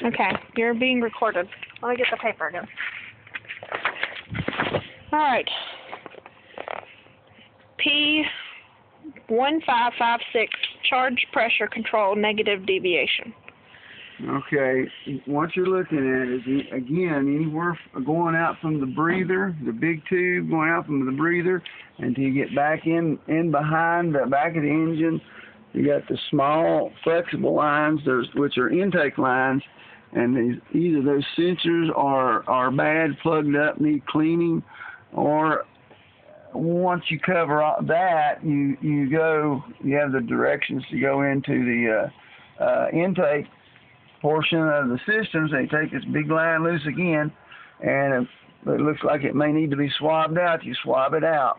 Okay, you're being recorded. Let me get the paper again. All right. P1556, charge pressure control, negative deviation. Okay, what you're looking at is, again, anywhere going out from the breather, the big tube going out from the breather, until you get back in behind the back of the engine. You got the small flexible lines, which are intake lines, and either those sensors are bad, plugged up, need cleaning, or once you cover all that, you have the directions to go into the intake portion of the system. So you take this big line loose again, and it looks like it may need to be swabbed out. You swab it out,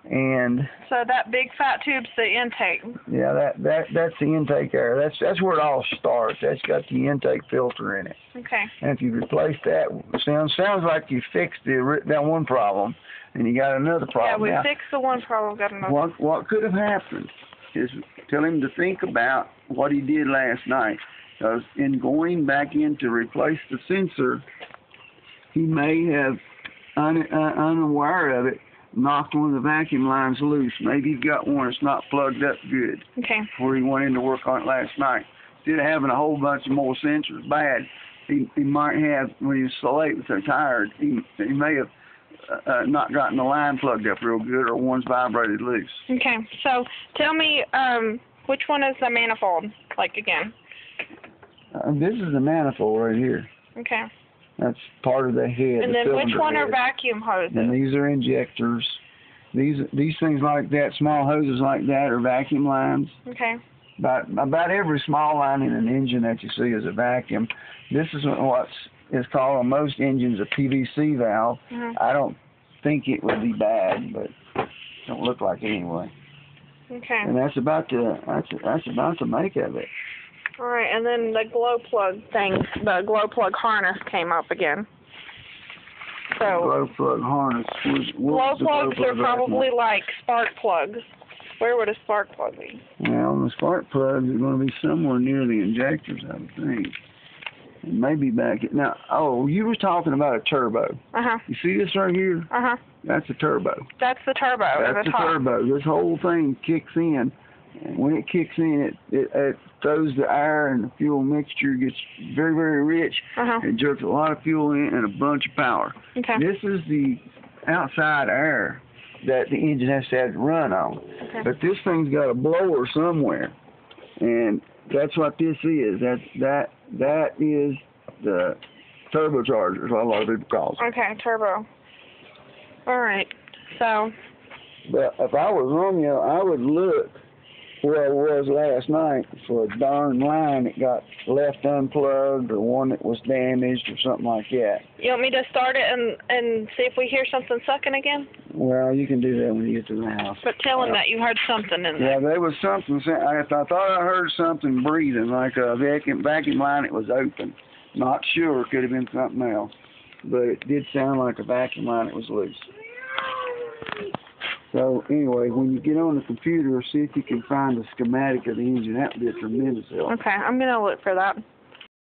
and so that big fat tube's the intake. Yeah, that's the intake air. That's where it all starts. That's got the intake filter in it. Okay. And if you replace that, sounds like you fixed that one problem, and you got another problem. Yeah, we fixed the one problem, got another. What could have happened is tell him to think about what he did last night. Because in going back in to replace the sensor, he may have, unaware of it, knocked one of the vacuum lines loose. Maybe he's got one that's not plugged up good. Okay. Before he went in to work on it last night. Instead of having a whole bunch of more sensors bad, he might have, when he was so late and so tired, he may have not gotten the line plugged up real good, or one's vibrated loose. Okay. So tell me, which one is the manifold? Like again. This is the manifold right here. Okay. That's part of the head. And then which one are vacuum hoses? And these are injectors. These things like that, small hoses like that, are vacuum lines. Okay. About every small line in an engine that you see is a vacuum. This is what is called on most engines a PVC valve. I don't think it would be bad, but it don't look like it anyway. Okay. And that's about the make of it. All right, and then the glow plug thing, the glow plug harness came up again. So glow plug harness. Glow plugs are probably like spark plugs. Where would a spark plug be? Well, the spark plugs are going to be somewhere near the injectors, I would think. And maybe back at now. Oh, you were talking about a turbo. You see this right here? That's a turbo. That's the turbo. That's the turbo. This whole thing kicks in. And when it kicks in, it throws the air, and the fuel mixture gets very, very rich. It jerks a lot of fuel in and a bunch of power. Okay. This is the outside air that the engine has to have to run on. Okay. But this thing's got a blower somewhere, and that's what this is. That is the turbocharger, is what a lot of people call it. Okay, turbo. All right. So. But if I was on you, I would look where I was last night for a darn line that got left unplugged, or one that was damaged, or something like that. You want me to start it and see if we hear something sucking again? Well, you can do that when you get to the house. But tell him that you heard something in there. Yeah, there was something. I thought I heard something breathing, like a vacuum line that was open. Not sure. It could have been something else. But it did sound like a vacuum line that was loose. So, anyway, when you get on the computer, see if you can find the schematic of the engine. That would be a tremendous help. Okay, I'm going to look for that.